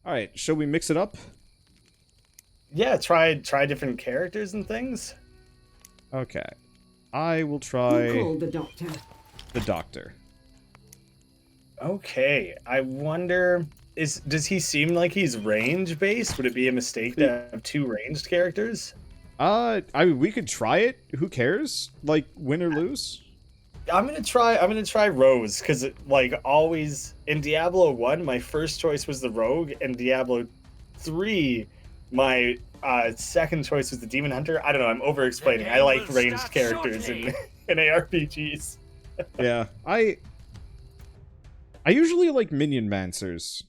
All right, shall we mix it up? Yeah, try different characters and things. Okay. I will Who try called the doctor? the doctor. Okay, I wonder does he seem like he's range based? Would it be a mistake to have two ranged characters? I mean, we could try it. Who cares? Like, win or lose? I'm gonna try Rose because like always in Diablo 1, my first choice was the Rogue, and Diablo 3, my second choice was the Demon Hunter. I don't know. I'm over explaining. I like ranged characters in ARPGs. Yeah, I usually like minion mancers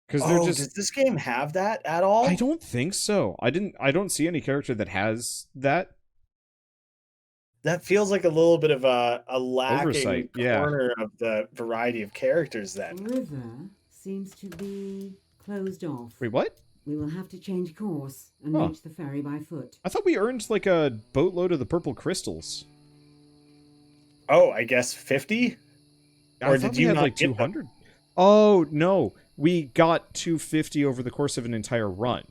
because they're Does this game have that at all? I don't think so. I don't see any character that has that. That feels like a little bit of a lacking Oversight, yeah. corner of the variety of characters then. River seems to be closed off. Wait, what? We will have to change course and Huh. reach the ferry by foot. I thought we earned like a boatload of the purple crystals. Oh, I guess 50? I Or thought did we you had not like get them? 200? Oh, no. We got 250 over the course of an entire run.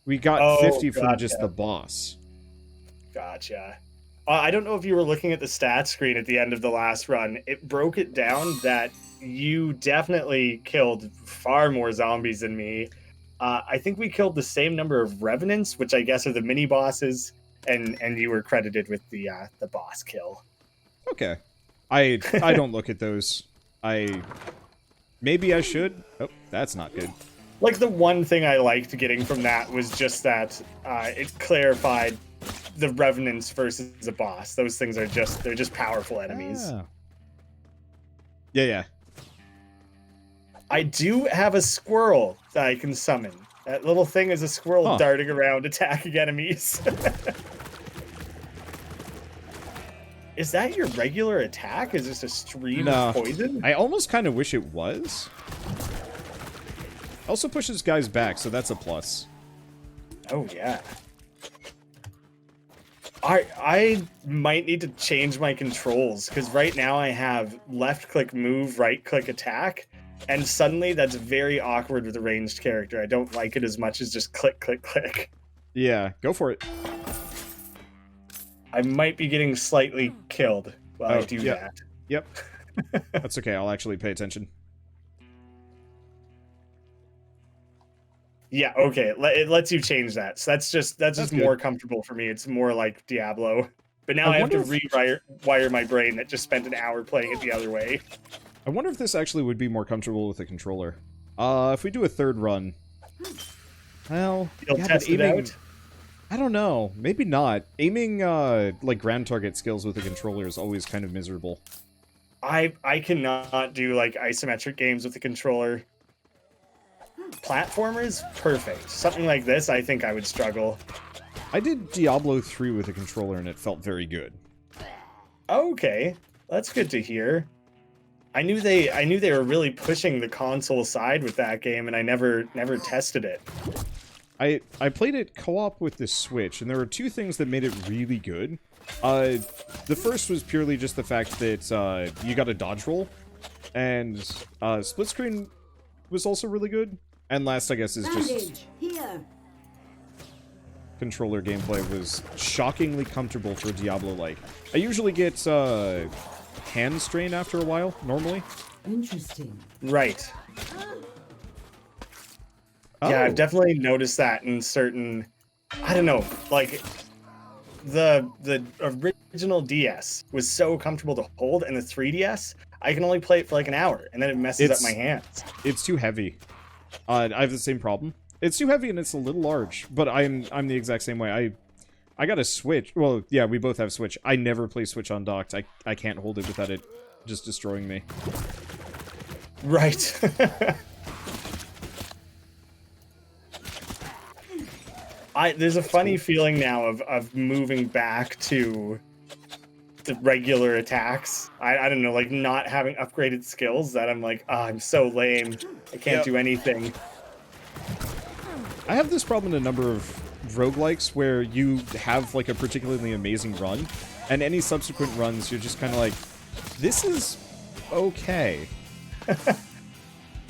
We got Oh, 50 from gotcha. just the boss. Gotcha. I don't know if you were looking at the stats screen at the end of the last run. It broke it down that you definitely killed far more zombies than me. I think we killed the same number of revenants, which I guess are the mini bosses, and you were credited with the boss kill. Okay. I don't look at those. Maybe I should. Oh, that's not good. Like the one thing I liked getting from that was just that it clarified the revenants versus a boss. Those things are they're just powerful enemies. Ah. Yeah. I do have a squirrel that I can summon. That little thing is a squirrel darting around attacking enemies. Is that your regular attack? Is this a stream of poison? I almost kind of wish it was. Also pushes guys back, so that's a plus. Oh, yeah. I might need to change my controls, because right now I have left-click move, right-click attack, and suddenly that's very awkward with a ranged character. I don't like it as much as just click, click, click. Yeah, go for it. I might be getting slightly killed while I do that. Yep. That's okay, I'll actually pay attention. Yeah, okay. It lets you change that. So that's just more comfortable for me. It's more like Diablo. But now I have to rewire my brain that just spent an hour playing it the other way. I wonder if this actually would be more comfortable with a controller. If we do a third run. Well, you'll test it out? I don't know. Maybe not. Aiming, like, ground target skills with a controller is always kind of miserable. I cannot do, like, isometric games with a controller. Platformers? Perfect. Something like this, I think I would struggle. I did Diablo 3 with a controller, and it felt very good. Okay. That's good to hear. I knew they were really pushing the console side with that game, and I never tested it. I played it co-op with the Switch, and there were two things that made it really good. The first was purely just the fact that you got a dodge roll, and split screen was also really good. And last, I guess, is just controller gameplay was shockingly comfortable for Diablo-like. I usually get hand strain after a while, normally. Interesting. Right. Oh. Yeah, I've definitely noticed that in certain, I don't know, like the original DS was so comfortable to hold, and the 3DS, I can only play it for like an hour, and then it messes up my hands. It's too heavy. I have the same problem. It's too heavy and it's a little large, but I'm the exact same way. I got a Switch. Well, yeah, we both have Switch. I never play Switch on docked. I can't hold it without it just destroying me. Right. There's a funny feeling now of moving back to the regular attacks. I don't know, like not having upgraded skills that I'm like, oh, I'm so lame. I can't do anything. I have this problem in a number of roguelikes where you have like a particularly amazing run, and any subsequent runs you're just kind of like, this is okay.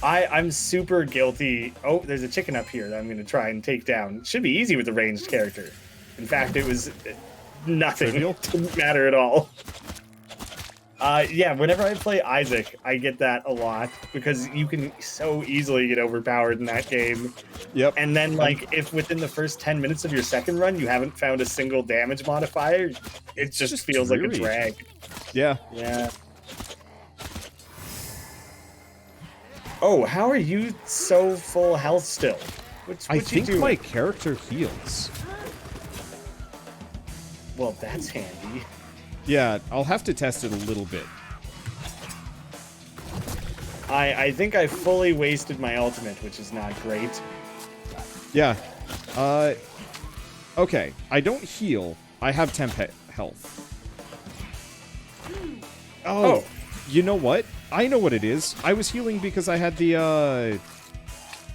I'm super guilty. Oh, there's a chicken up here that I'm going to try and take down. Should be easy with a ranged character. In fact, it was nothing. Trivial? Didn't matter at all. Yeah, whenever I play Isaac, I get that a lot because you can so easily get overpowered in that game. Yep. And then, like, if within the first 10 minutes of your second run you haven't found a single damage modifier, it just feels like a dreary. drag. Yeah. Yeah. Oh, how are you so full health still? I What's you think doing? my character heals. Well, that's handy. Yeah, I'll have to test it a little bit. I think I fully wasted my ultimate, which is not great. Yeah. Okay. I don't heal. I have temp health. Oh, you know what? I know what it is. I was healing because I had the,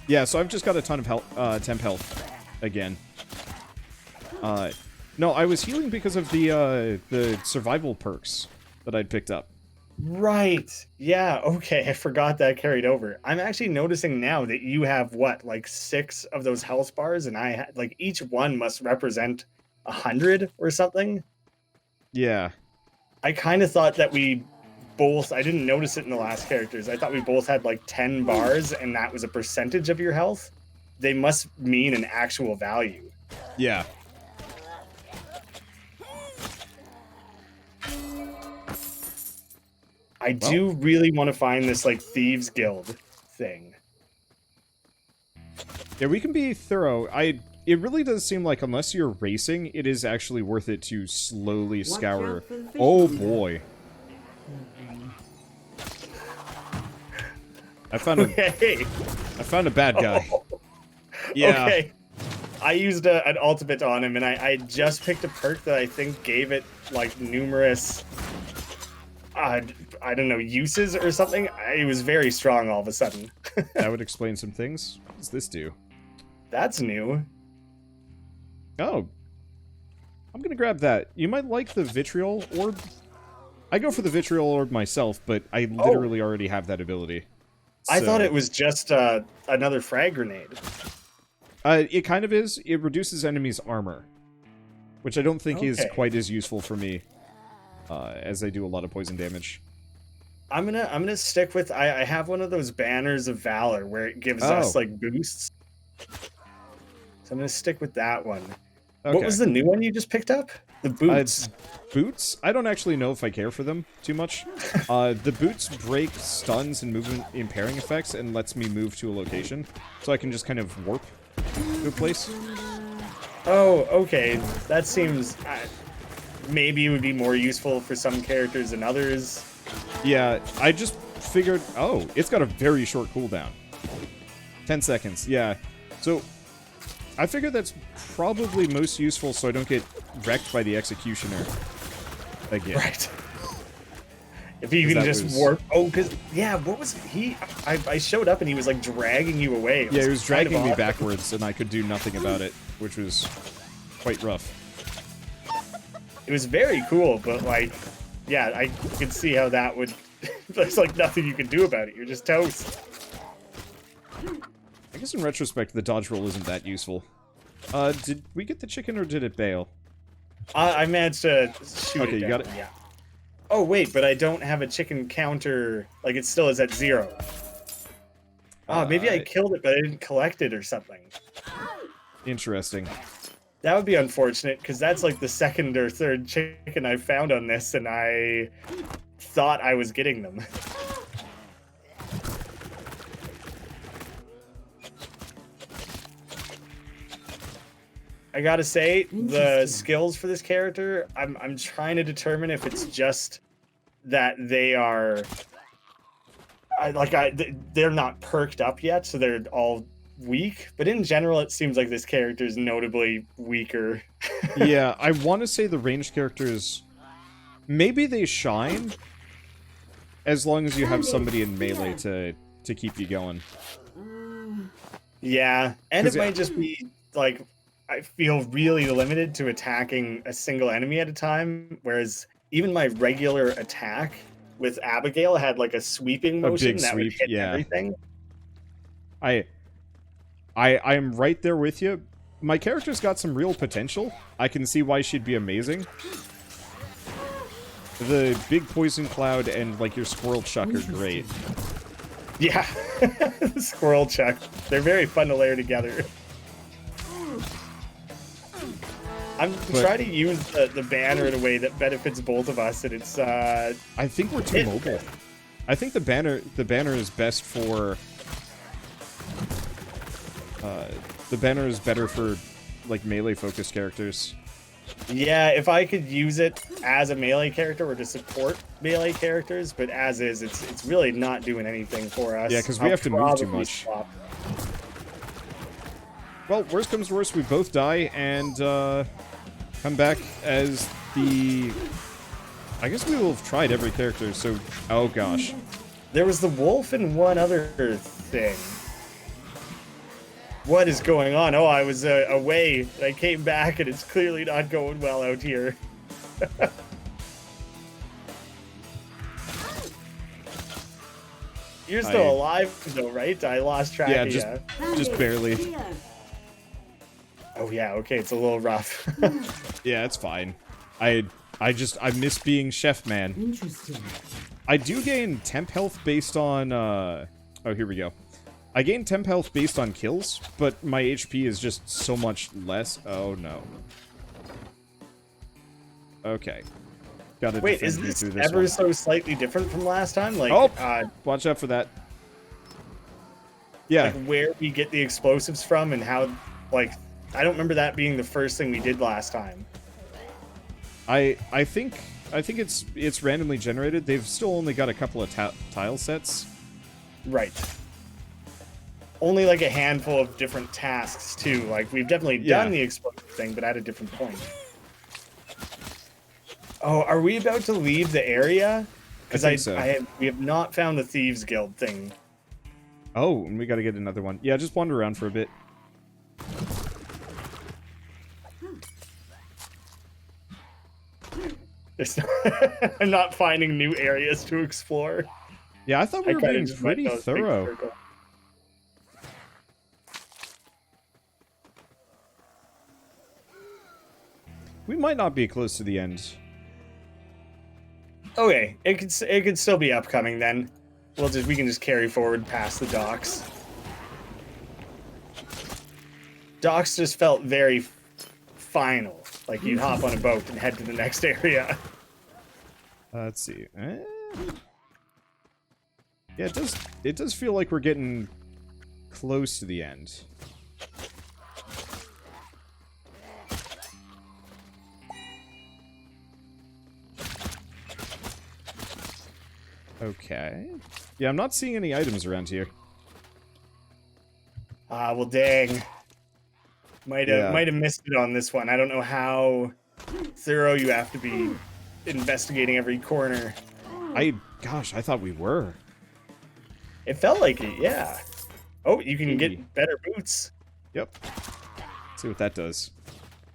Yeah, so I've just got a ton of temp health again. No, I was healing because of the survival perks that I'd picked up. Right. Yeah, okay. I forgot that carried over. I'm actually noticing now that you have, what, like 6 of those health bars, and I had, like, each one must represent 100 or something. Yeah. I kind of thought that we both, I didn't notice it in the last characters. I thought we both had like 10 bars and that was a percentage of your health. They must mean an actual value. Yeah. I do really want to find this like Thieves Guild thing. Yeah, we can be thorough. It really does seem like unless you're racing, it is actually worth it to slowly scour. out for the fish Oh eater. boy. I found a bad guy. Oh, Yeah. okay. I used an ultimate on him, and I just picked a perk that I think gave it like numerous, I don't know, uses or something. It was very strong all of a sudden. That would explain some things. What does this do? That's new. Oh. I'm gonna grab that. You might like the vitriol orb. I go for the vitriol orb myself, but I literally already have that ability. I So- thought it was just another frag grenade. It kind of is. It reduces enemies' armor, which I don't think is Okay. quite as useful for me, as I do a lot of poison damage. I'm gonna stick with. I have one of those banners of valor where it gives us Oh. like boosts. So I'm gonna stick with that one. Okay. What was the new one you just picked up? The boots. Boots? I don't actually know if I care for them too much. The boots break stuns and movement impairing effects and lets me move to a location, so I can just kind of warp to a place. Oh, okay. That seems maybe it would be more useful for some characters than others. Yeah, I just figured... Oh, it's got a very short cooldown. 10 seconds, yeah. So, I figured that's probably most useful so I don't get wrecked by the executioner again. Right. If you can that just was- warp. Oh, because, yeah, what was he? I showed up and he was like dragging you away. It Yeah, he was kind of dragging me odd. backwards and I could do nothing about it, which was quite rough. It was very cool, but like, yeah, I could see how that would. There's like nothing you can do about it. You're just toast. I guess in retrospect, the dodge roll isn't that useful. Did we get the chicken or did it bail? I managed to shoot Okay, it you down, got it? Yeah. Oh wait, but I don't have a chicken counter. Like it still is at 0. Maybe I killed it, but I didn't collect it or something. Interesting. That would be unfortunate because that's like the second or third chicken I found on this, and I thought I was getting them. I gotta say, the Interesting. skills for this character, I'm trying to determine if it's just that they are, they're not perked up yet, so they're all weak. But in general, it seems like this character is notably weaker. Yeah, I want to say the ranged characters... Maybe they shine, as long as you have somebody in melee to keep you going. Yeah, and 'Cause it might just be like I feel really limited to attacking a single enemy at a time, whereas even my regular attack with Abigail had like a sweeping motion big that would sweep, hit yeah. everything. I am right there with you. My character's got some real potential. I can see why she'd be amazing. The big poison cloud and, like, your squirrel chuck are great. Yeah. Squirrel chuck. They're very fun to layer together. I'm trying to use the banner in a way that benefits both of us, and it's I think we're too mobile. I think the banner is best for the banner is better for, like, melee focused characters. Yeah, if I could use it as a melee character or to support melee characters, but as is, it's really not doing anything for us. Yeah, because we have to move too much. Swap. Well, worst comes to worst, we both die and come back as the... I guess we will have tried every character, so... Oh, gosh. There was the wolf and one other thing. What is going on? Oh, I was away. I came back, and it's clearly not going well out here. You're still alive, though, right? I lost track of you. Just barely. Oh, yeah, okay, it's a little rough. Yeah, it's fine. I miss being Chef Man. Interesting. I do gain temp health based on, oh, here we go. I gain temp health based on kills, but my HP is just so much less. Oh, no. Okay. Gotta Wait, is this ever so slightly different from last time? Like, oh, watch out for that. Yeah. Like where we get the explosives from and how, like, I don't remember that being the first thing we did last time. I think it's randomly generated. They've still only got a couple of tile sets. Right. Only like a handful of different tasks too. Like we've definitely done the explosive thing, but at a different point. Oh, are we about to leave the area? Because we have not found the Thieves Guild thing. Oh, and we got to get another one. Yeah, just wander around for a bit. I'm not finding new areas to explore. Yeah, I thought we were being pretty thorough. We might not be close to the end. Okay, it could still be upcoming then. We can just carry forward past the docks. Docks just felt very final, like you'd hop on a boat and head to the next area. Let's see. Yeah, it does feel like we're getting close to the end. Okay. Yeah, I'm not seeing any items around here. Well, dang. Might have missed it on this one. I don't know how thorough you have to be investigating every corner. Gosh, I thought we were. It felt like it, yeah. Oh, you can get better boots. Yep. Let's see what that does.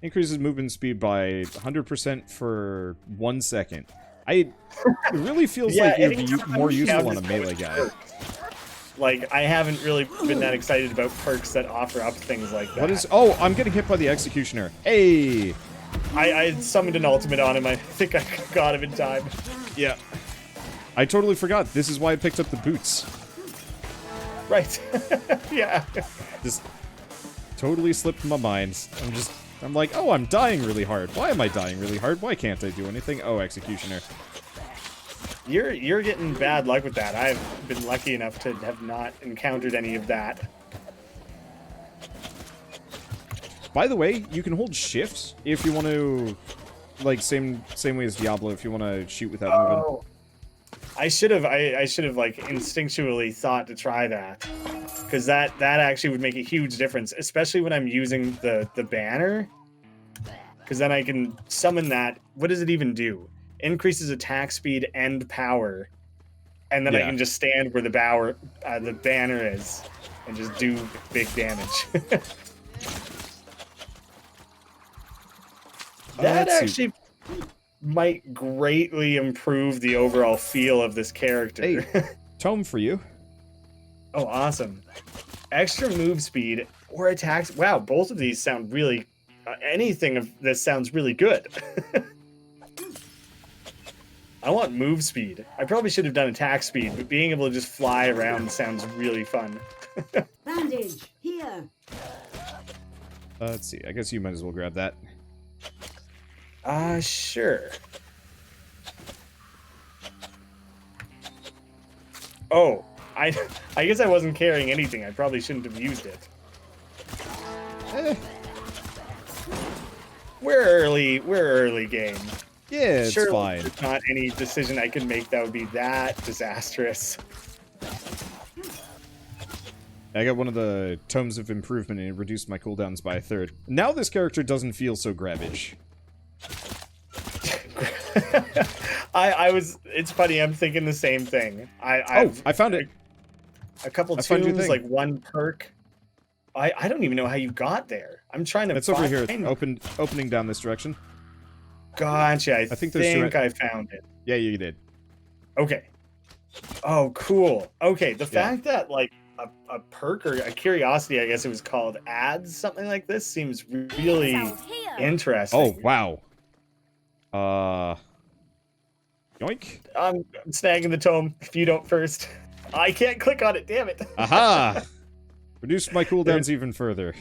Increases movement speed by 100% for 1 second. It really feels like it would be more useful on a melee guy. Like, I haven't really been that excited about perks that offer up things like that. What is... Oh, I'm getting hit by the Executioner. Hey! I summoned an ultimate on him. I think I got him in time. Yeah. I totally forgot. This is why I picked up the boots. Right. Yeah. Just totally slipped my mind. I'm like, oh, I'm dying really hard. Why am I dying really hard? Why can't I do anything? Oh, Executioner. You're getting bad luck with that. I've been lucky enough to have not encountered any of that. By the way, you can hold shift if you want to, like, same way as Diablo, if you want to shoot without moving. I should have like instinctually thought to try that, because that actually would make a huge difference, especially when I'm using the banner, because then I can summon that. What does it even do? Increases attack speed and power, and then I can just stand where the banner is and just do big damage. That actually might greatly improve the overall feel of this character. Hey, tome for you. Oh, awesome. extra move speed or attacks. Wow, both of these sound really. Anything of this sounds really good. I want move speed. I probably should have done attack speed, but being able to just fly around sounds really fun. Bandage here. Let's see. I guess you might as well grab that. Sure. Oh, I guess I wasn't carrying anything. I probably shouldn't have used it. Eh, We're early game. yeah, it's Surely fine. there's not any decision I can make that would be that disastrous. I got one of the tomes of improvement and it reduced my cooldowns by a third. Now this character doesn't feel so grabbage. It's funny, I'm thinking the same thing. I found it. A couple I found your tombs, thing. like one perk. I don't even know how you got there. I'm trying to It's over here. find- Opening down this direction. Gotcha. I think think there's I found it. Yeah, you did. Okay. Oh, cool. Okay, the fact that like a perk or a curiosity, I guess it was called, adds something like this seems really interesting. Oh, wow. Yoink. I'm snagging the tome if you don't first. I can't click on it, damn it. Aha! Reduced my cooldowns even further.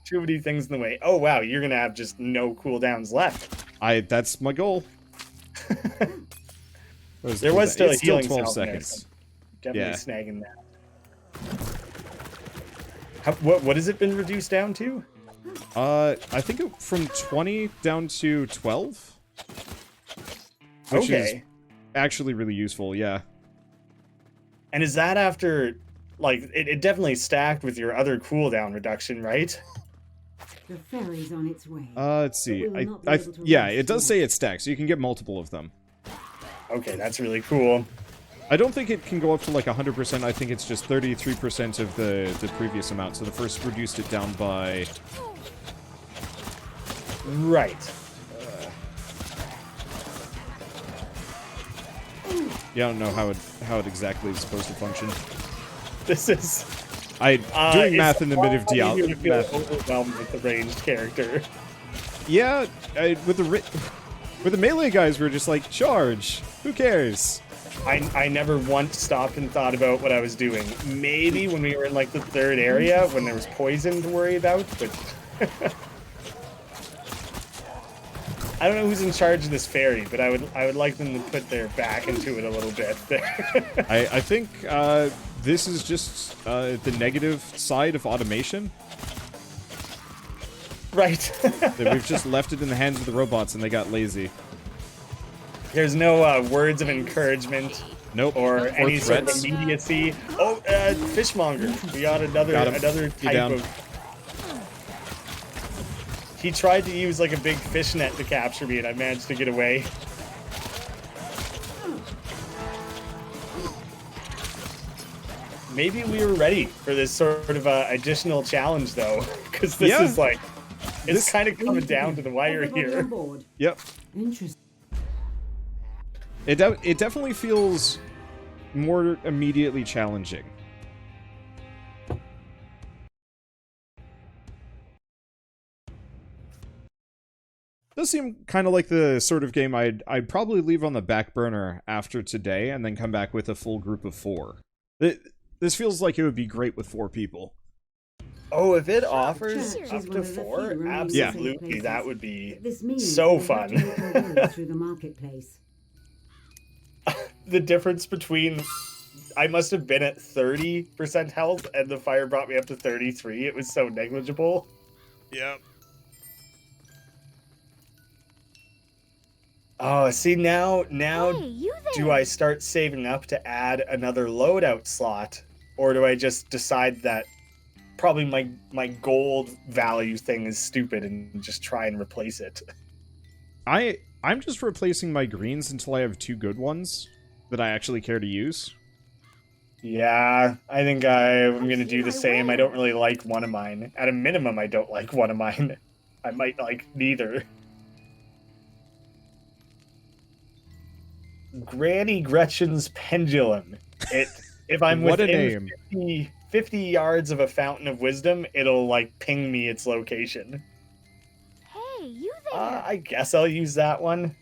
Too many things in the way. Oh wow, you're gonna have just no cooldowns left. That's my goal. There was still a It's healing 12 cell in there, seconds. so definitely Yeah. snagging that. What has it been reduced down to? I think from 20 down to 12. Which is actually really useful, yeah. And is that after, like, it definitely stacked with your other cooldown reduction, right? The ferry's on its way. Let's see. We will not be I able to yeah, rest it does yet. say it's stacked, so you can get multiple of them. Okay, that's really cool. I don't think it can go up to like 100%. I think it's just 33% of the previous amount. So the first reduced it down by... Right. Yeah, I don't know how it exactly is supposed to function. This is... Doing math in the mid of Diablo. Diablo. Feel overwhelmed with the ranged character. Yeah, with the melee guys, we're just like, charge. Who cares? I never once stopped and thought about what I was doing. Maybe when we were in like the third area when there was poison to worry about, but I don't know who's in charge of this ferry, but I would like them to put their back into it a little bit. I think this is just the negative side of automation. Right. That we've just left it in the hands of the robots and they got lazy. There's no words of encouragement. Nope. Or any sort of threats. immediacy. Oh, fishmonger. We got another type down. of. He tried to use like a big fish net to capture me, and I managed to get away. Maybe we were ready for this sort of additional challenge, though, because this is like, it's kind of coming down to the wire Everybody here. on board. Yep. Interesting. It definitely feels more immediately challenging. Does seem kind of like the sort of game I'd probably leave on the back burner after today and then come back with a full group of 4. This feels like it would be great with 4 people. Oh, if it offers Church up is one to of the 4, few remaining absolutely, safe that places. would be This means so we'll have fun. to make our way through the marketplace. The difference between I must have been at 30% health and the fire brought me up to 33. It was so negligible. Yep. Oh, see now Hey, you there? do I start saving up to add another loadout slot, or do I just decide that probably my gold value thing is stupid and just try and replace it? I'm just replacing my greens until I have 2 good ones that I actually care to use. Yeah, I think I'm gonna do the same. I don't really like one of mine. At a minimum, I don't like one of mine. I might like neither. Granny Gretchen's Pendulum. If I'm What a within name. 50 yards of a fountain of wisdom, it'll like ping me its location. Hey, you there? I guess I'll use that one.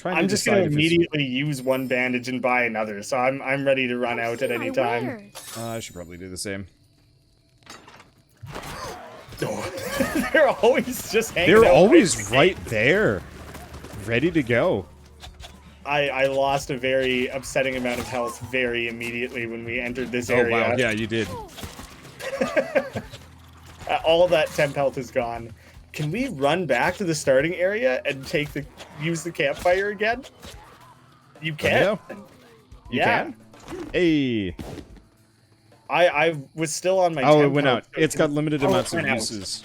I'm just going to immediately use one bandage and buy another, so I'm ready to run out at any time. I should probably do the same. Oh, they're always just hanging They're out always right there, ready to go. I lost a very upsetting amount of health very immediately when we entered this area. Oh wow, yeah, you did. All that temp health is gone. Can we run back to the starting area and use the campfire again? You can. You can? Hey. I was still on my Oh, temp it went health. out. It's got limited amounts of out. uses.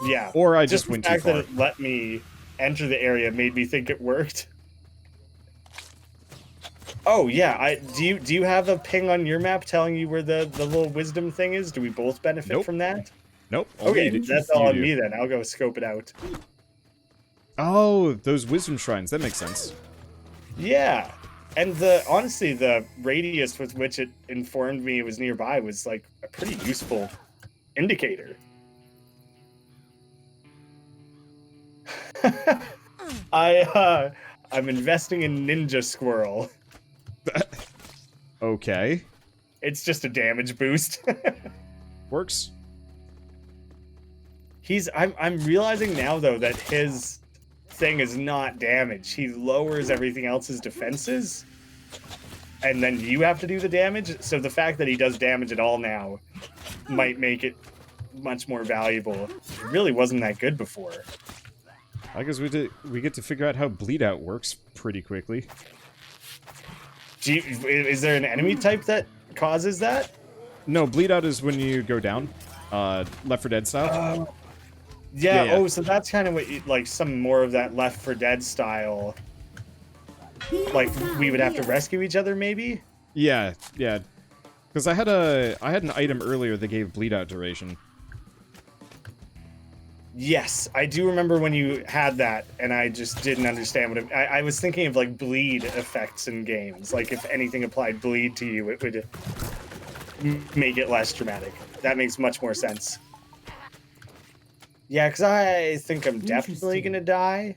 Yeah. Or I just went the too fact far. that it let me enter the area made me think it worked. Oh yeah, do you have a ping on your map telling you where the little wisdom thing is? Do we both benefit from that? Nope. Okay, that's all on me then. I'll go scope it out. Oh, those wisdom shrines. That makes sense. Yeah. And honestly, the radius with which it informed me it was nearby was like a pretty useful indicator. I'm investing in Ninja Squirrel. Okay. It's just a damage boost. Works. I'm realizing now though that his thing is not damage. He lowers everything else's defenses, and then you have to do the damage. So the fact that he does damage at all now might make it much more valuable. It really wasn't that good before. I guess we get to figure out how bleed out works pretty quickly. Is there an enemy type that causes that? No, bleed out is when you go down, Left 4 Dead style. Yeah. Oh, so that's kind of what like some more of that Left 4 Dead style. Like we would have to rescue each other, maybe. Yeah, yeah. Because I had an item earlier that gave bleed out duration. Yes, I do remember when you had that, and I just didn't understand what I was thinking of like bleed effects in games. Like if anything applied bleed to you, it would make it less dramatic. That makes much more sense. Yeah, because I think I'm definitely gonna die.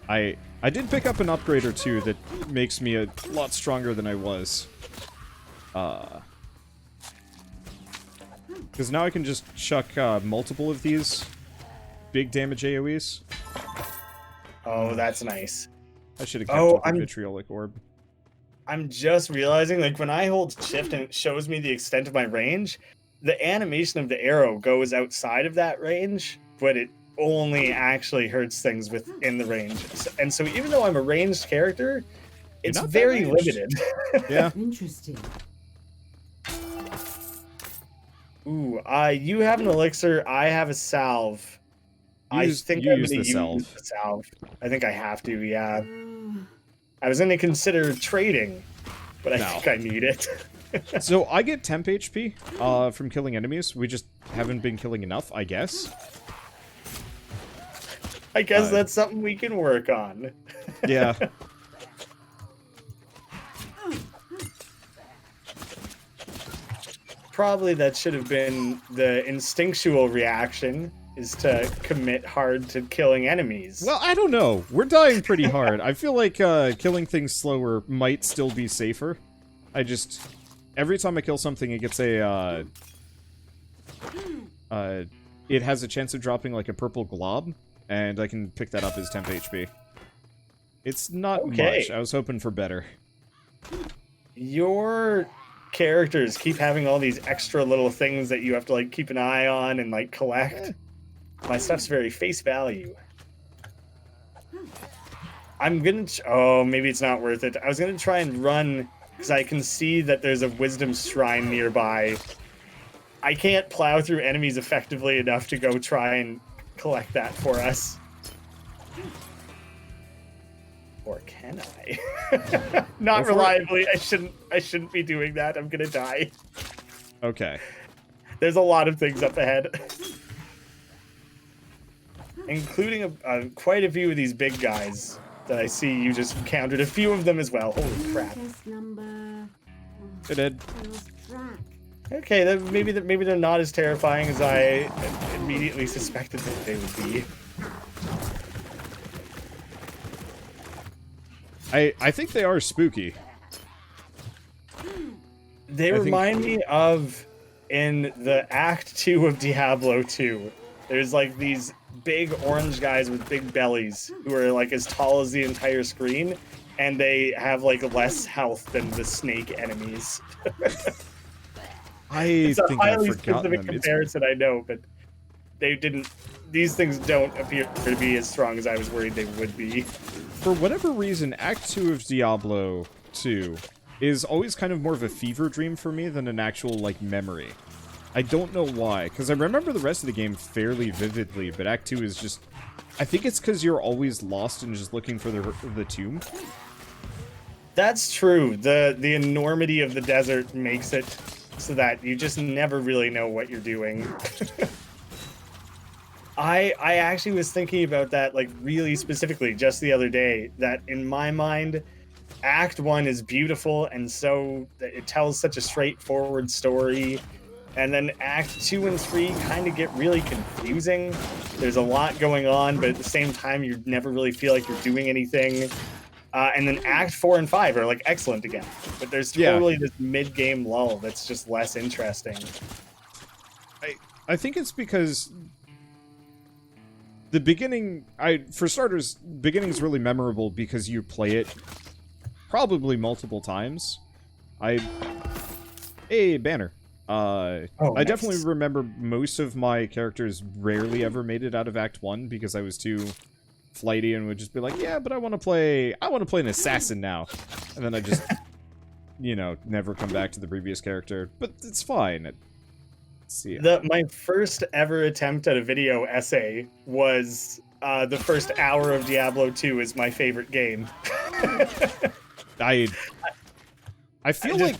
I did pick up an upgrade or two that makes me a lot stronger than I was. Because now I can just chuck multiple of these big damage AoEs. Oh, that's nice. I should have kept up the vitriolic orb. I'm just realizing, like, when I hold shift and it shows me the extent of my range, the animation of the arrow goes outside of that range, but it only actually hurts things within the range. And so even though I'm a ranged character, it's very limited. Yeah. Interesting. Ooh, you have an elixir, I have a salve. I think I'm going to use the salve. I think I have to, yeah. I was going to consider trading, but I think I need it. So I get temp HP from killing enemies. We just haven't been killing enough, I guess. I guess that's something we can work on. Yeah. Probably that should have been the instinctual reaction, is to commit hard to killing enemies. Well, I don't know. We're dying pretty hard. I feel like killing things slower might still be safer. Every time I kill something, it gets a, it has a chance of dropping like a purple glob, and I can pick that up as temp HP. It's not much. I was hoping for better. Your characters keep having all these extra little things that you have to like keep an eye on and like collect. My stuff's very face value. I'm gonna... oh, maybe it's not worth it. I was gonna try and run, because I can see that there's a wisdom shrine nearby. I can't plow through enemies effectively enough to go try and collect that for us. Or can I? Not reliably. I shouldn't be doing that. I'm gonna die. Okay. There's a lot of things up ahead. Including quite a few of these big guys that I see you just encountered a few of them as well. Holy crap. Test number. It did. Lost track. Okay, maybe they're not as terrifying as I immediately suspected that they would be. I think they are spooky. They remind me of in the Act 2 of Diablo 2. There's like these big orange guys with big bellies who are like as tall as the entire screen, and they have like less health than the snake enemies. I think I've highly forgotten specific them. comparison, I know, but they didn't. These things don't appear to be as strong as I was worried they would be. For whatever reason, Act 2 of Diablo 2 is always kind of more of a fever dream for me than an actual, like, memory. I don't know why, because I remember the rest of the game fairly vividly, but Act 2 is just... I think it's because you're always lost and just looking for the tomb. That's true. The enormity of the desert makes it so that you just never really know what you're doing. I actually was thinking about that, like, really specifically just the other day, that in my mind, Act 1 is beautiful, and so it tells such a straightforward story, and then Act 2 and 3 kind of get really confusing. There's a lot going on, but at the same time, you never really feel like you're doing anything. And then Act 4 and 5 are, like, excellent again, but there's totally this mid-game lull that's just less interesting. I think it's because... the beginning, for starters, beginning's really memorable because you play it probably multiple times. Hey, banner. I nice. definitely remember most of my characters rarely ever made it out of Act 1 because I was too flighty and would just be like, yeah, but I want to play an assassin now. And then I just, you know, never come back to the previous character. But it's fine. See. My first ever attempt at a video essay was the first hour of Diablo 2 is my favorite game. I feel like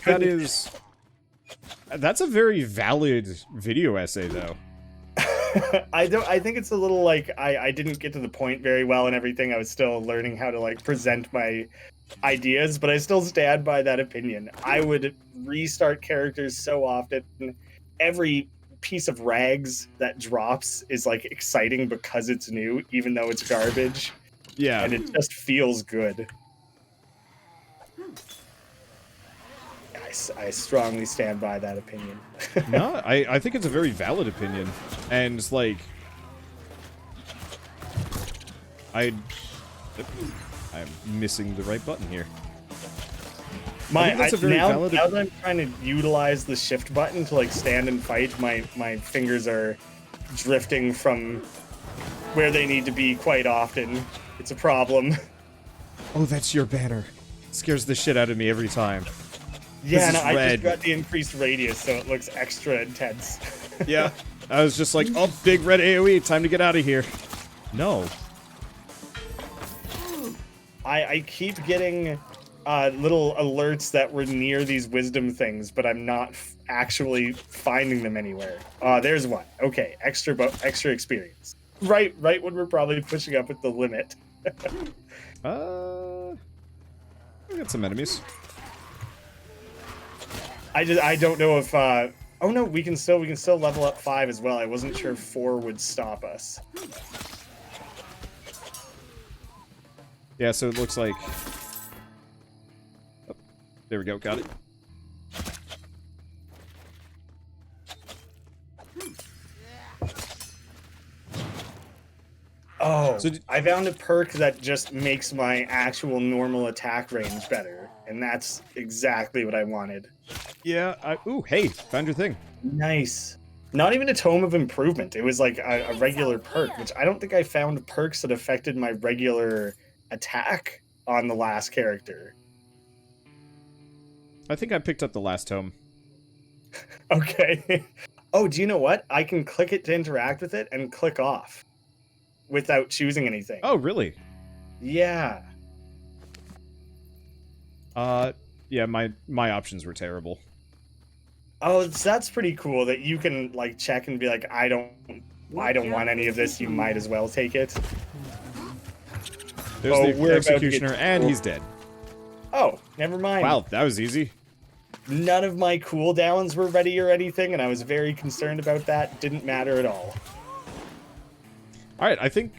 that's a very valid video essay though. I think it's a little like I didn't get to the point very well and everything. I was still learning how to like present my ideas, but I still stand by that opinion. I would restart characters so often. Every piece of rags that drops is like exciting because it's new, even though it's garbage. Yeah. And it just feels good. I strongly stand by that opinion. No, I think it's a very valid opinion. And like I'm missing the right button here. Now that I'm trying to utilize the shift button to like stand and fight, my fingers are drifting from where they need to be quite often. It's a problem. Oh, that's your banner. It scares the shit out of me every time. Yeah, no, I just got the increased radius, so it looks extra intense. Yeah, I was just like, oh, big red AoE, time to get out of here. No. I keep getting little alerts that we're near these wisdom things, but I'm not actually finding them anywhere. There's one. Okay, extra experience. Right when we're probably pushing up with the limit. We got some enemies. I don't know if oh no, we can still level up 5 as well. I wasn't sure 4 would stop us. Yeah, so it looks like there we go, got it. Oh, so I found a perk that just makes my actual normal attack range better, and that's exactly what I wanted. Yeah, ooh, hey, found your thing. Nice. Not even a Tome of Improvement. It was like a regular perk, which I don't think I found perks that affected my regular attack on the last character. I think I picked up the last tome. Okay. Oh, do you know what? I can click it to interact with it and click off without choosing anything. Oh, really? Yeah. Yeah, my options were terrible. Oh, that's pretty cool that you can like check and be like, I don't want any of this. You might as well take it. There's Oh, the we're about to get executioner, and he's dead. Oh, never mind. Wow, that was easy. None of my cooldowns were ready or anything, and I was very concerned about that. Didn't matter at all. All right, I think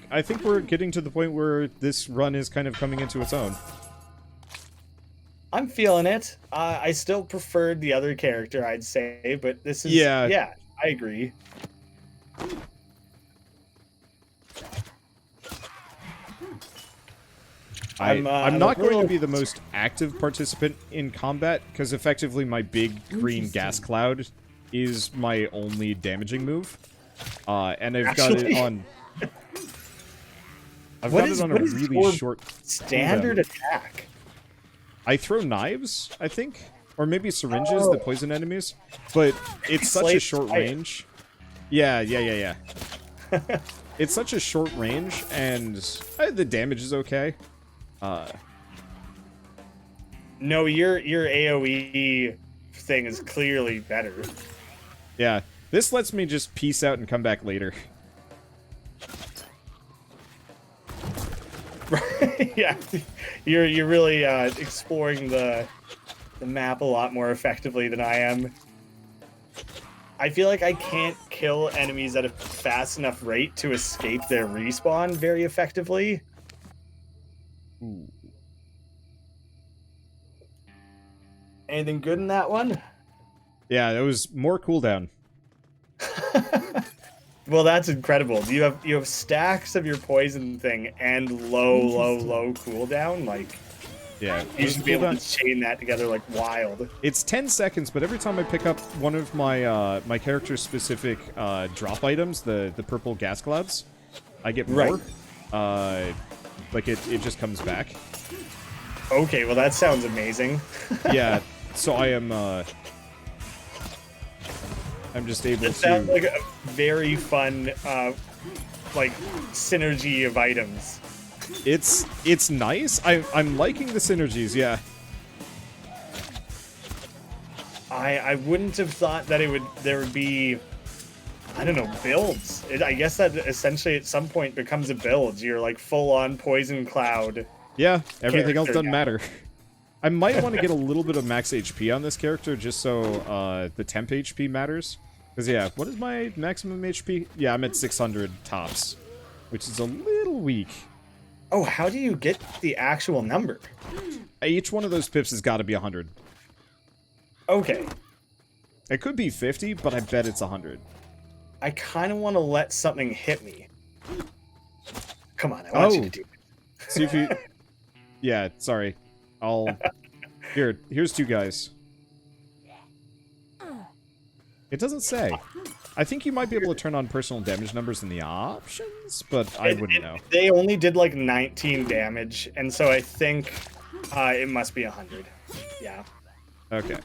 we're getting to the point where this run is kind of coming into its own. I'm feeling it. I still preferred the other character, I'd say, but this is Yeah, I agree. I'm I'm not a going to little- be the most active participant in combat, because effectively my big green gas cloud is my only damaging move. And I've got it Actually- on... I've What got is- it on a what is really your short... Standard attack. I throw knives, I think? Or maybe syringes that poison enemies. But it's such a Slate short fire. range. Yeah. It's such a short range, and the damage is okay. No, your AoE thing is clearly better. Yeah, this lets me just peace out and come back later. Yeah, you're really exploring the map a lot more effectively than I am. I feel like I can't kill enemies at a fast enough rate to escape their respawn very effectively. Ooh. Anything good in that one? Yeah, it was more cooldown. Well, that's incredible. You have stacks of your poison thing and low cooldown. Like, Yeah, you should be able to chain that together like wild. It's 10 seconds, but every time I pick up one of my my character's specific drop items, the purple gas clouds, I get more. Like it just comes back. Okay, well that sounds amazing. Yeah, so I am I'm just able It sounds to... like a very fun like synergy of items. It's nice. I'm liking the synergies, yeah. I wouldn't have thought that there would be, I don't know, builds. I guess that essentially at some point becomes a build. You're like full on poison cloud. Yeah, everything else Character doesn't now. matter. I might want to get a little bit of max HP on this character just so the temp HP matters. Because yeah, what is my maximum HP? Yeah, I'm at 600 tops, which is a little weak. Oh, how do you get the actual number? Each one of those pips has got to be 100. Okay. It could be 50, but I bet it's 100. I kind of want to let something hit me. Come on, I want you to do it. See if you... Yeah, sorry. Here's two guys. It doesn't say. I think you might be able to turn on personal damage numbers in the options, but I wouldn't know. They only did like 19 damage, and so I think it must be 100. Yeah. Okay.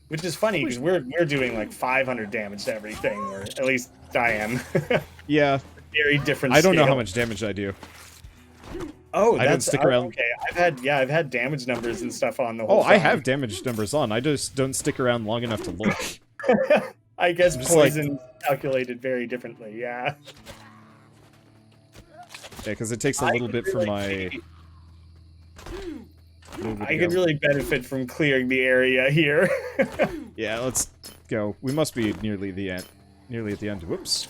Which is funny, because we're doing like 500 damage to everything, or at least I am. Yeah. Very different I don't know how scale. much damage I do. Oh, I don't stick around. Okay, I've had damage numbers and stuff on the Oh, whole I time. have damage numbers on. I just don't stick around long enough to look. I guess just like- poison calculated very differently, yeah. Yeah, because it takes a little bit for my... I could really benefit from clearing the area here. Yeah, let's go. We must be nearly the end. Nearly at the end. Whoops.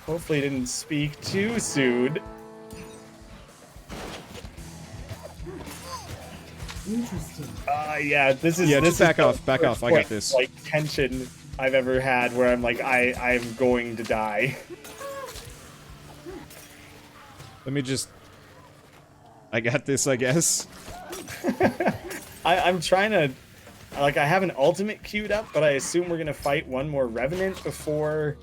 Hopefully, I didn't speak too soon. Interesting. Yeah, this is Yeah, this just is back the off, back first off, I got point, this. Like tension I've ever had, where I'm like, I'm going to die. Let me just... I got this, I guess. I'm trying to, like, I have an ultimate queued up, but I assume we're gonna fight one more revenant before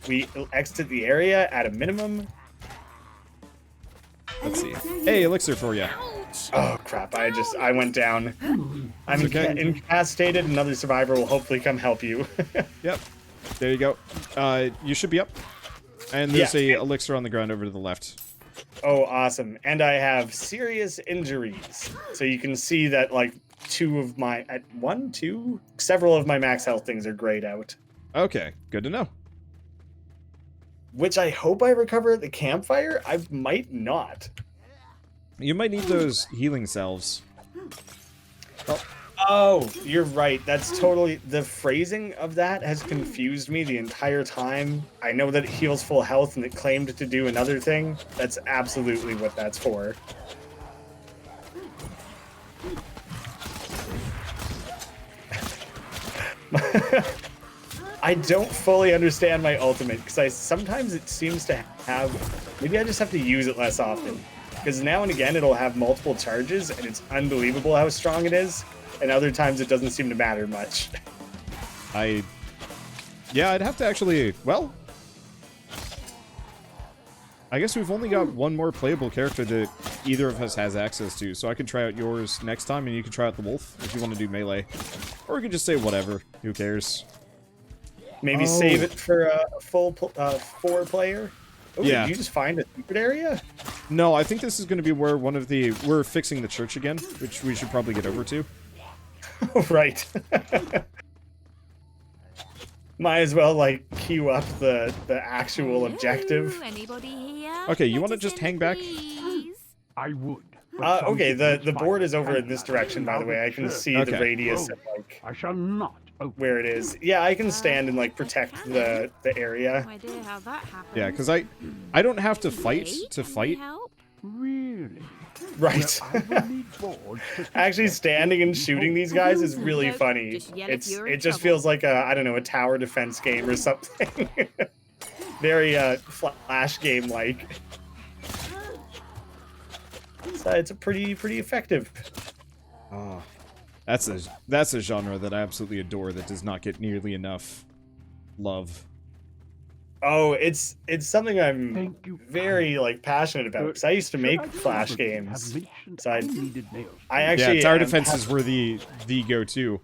we exit the area at a minimum. Let's see. Hey, elixir for you. Oh crap! I went down. I'm It's okay. incapacitated. Another survivor will hopefully come help you. Yep. There you go. You should be up. And there's Yeah. a elixir on the ground over to the left. Oh, awesome! And I have serious injuries, so you can see that like several of my max health things are grayed out. Okay, good to know. Which I hope I recover at the campfire. I might not. You might need those healing salves. Oh, you're right. That's totally... The phrasing of that has confused me the entire time. I know that it heals full health and it claimed to do another thing. That's absolutely what that's for. I don't fully understand my ultimate, because sometimes it seems to have... Maybe I just have to use it less often. Because now and again it'll have multiple charges, and it's unbelievable how strong it is. And other times it doesn't seem to matter much. Yeah, I'd have to actually... Well... I guess we've only got one more playable character that either of us has access to, so I can try out yours next time, and you can try out the wolf if you want to do melee. Or you can just say whatever. Who cares? Maybe save it for a full 4-player? Oh, yeah. Did you just find a secret area? No, I think this is going to be where one of the... We're fixing the church again, which we should probably get over to. Oh, right. Might as well, like, queue up the actual objective. Anybody here? Okay, you want to just hang back? I would. Okay, the board is over in this direction, by the way. I can see the radius of, like, I shall not. where it is. Yeah, I can stand and, like, protect the area. No idea how that happened. Yeah, because I don't have to fight to fight. Help? Really? Right. Actually, standing and shooting these guys is really Look, funny. just yell if you're in It just trouble. feels like a, I don't know, a tower defense game or something. Very Flash game like. So it's a pretty effective. Oh, that's a genre that I absolutely adore that does not get nearly enough love. Oh, it's something I'm Thank you. very like passionate about because I used to make Flash games. So I Yeah, actually tower defenses were the go-to.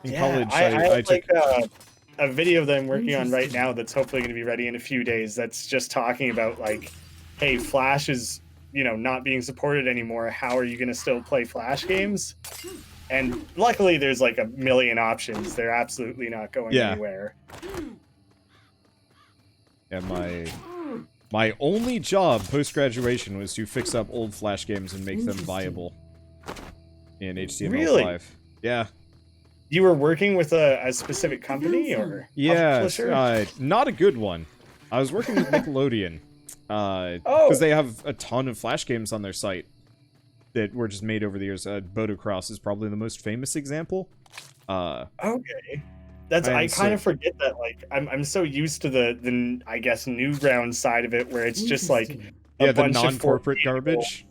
In college, I I have took... like a video that I'm working on right now that's hopefully going to be ready in a few days. That's just talking about like, hey, Flash is not being supported anymore. How are you going to still play Flash games? And luckily, there's like a million options. They're absolutely not going anywhere. Yeah, my only job post-graduation was to fix up old Flash games and make them viable in HTML5. Really? Yeah. You were working with a specific company or yeah, not a good one. I was working with Nickelodeon because they have a ton of Flash games on their site that were just made over the years. Botocross is probably the most famous example. Okay. I kind of forget that, like, I'm so used to the I guess Newgrounds side of it where it's just like the bunch of non-corporate garbage.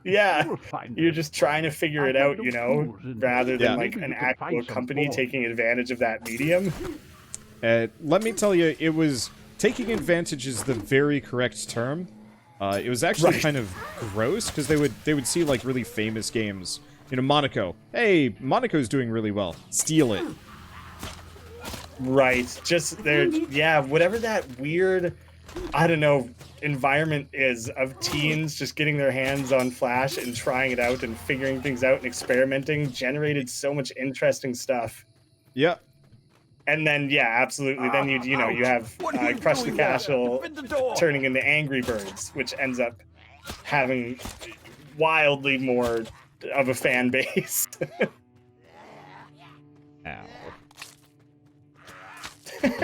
Yeah, you're just trying to figure it out, rather than like an actual company taking advantage of that medium. Let me tell you, it was taking advantage is the very correct term. It was actually kind of gross because they would see like really famous games. Monaco. Hey, Monaco's doing really well. Steal it. Right. Just there. Yeah. Whatever that weird, I don't know, environment is of teens just getting their hands on Flash and trying it out and figuring things out and experimenting generated so much interesting stuff. Yeah. And then, yeah, absolutely. Then you have Crush the Castle turning into Angry Birds, which ends up having wildly more of a fan base. Ow.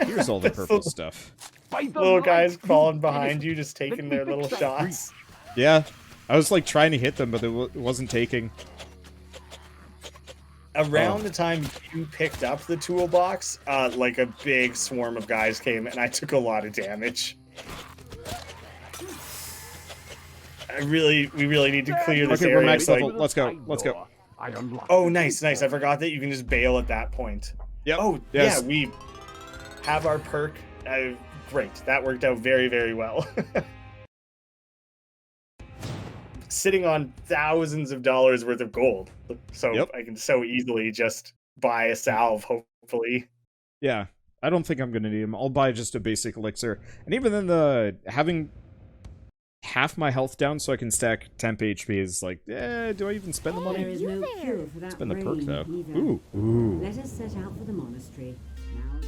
Here's all the purple stuff. Little guys crawling behind you, just taking their little shots. Yeah, I was like trying to hit them, but it wasn't taking. Around the time you picked up the toolbox, like a big swarm of guys came, and I took a lot of damage. We really need to clear this area. We're max level. Let's go. Let's go. Oh, nice. I forgot that you can just bail at that point. Yep. Oh, yes. Yeah, we have our perk. Great. That worked out very, very well. Sitting on thousands of dollars worth of gold. So I can so easily just buy a salve, hopefully. Yeah. I don't think I'm going to need them. I'll buy just a basic elixir. And even then, having half my health down so I can stack temp HP is like, do I even spend the There money? is no cure for that Spend the perk brain though. either. Ooh. Let us set out for the monastery. Now.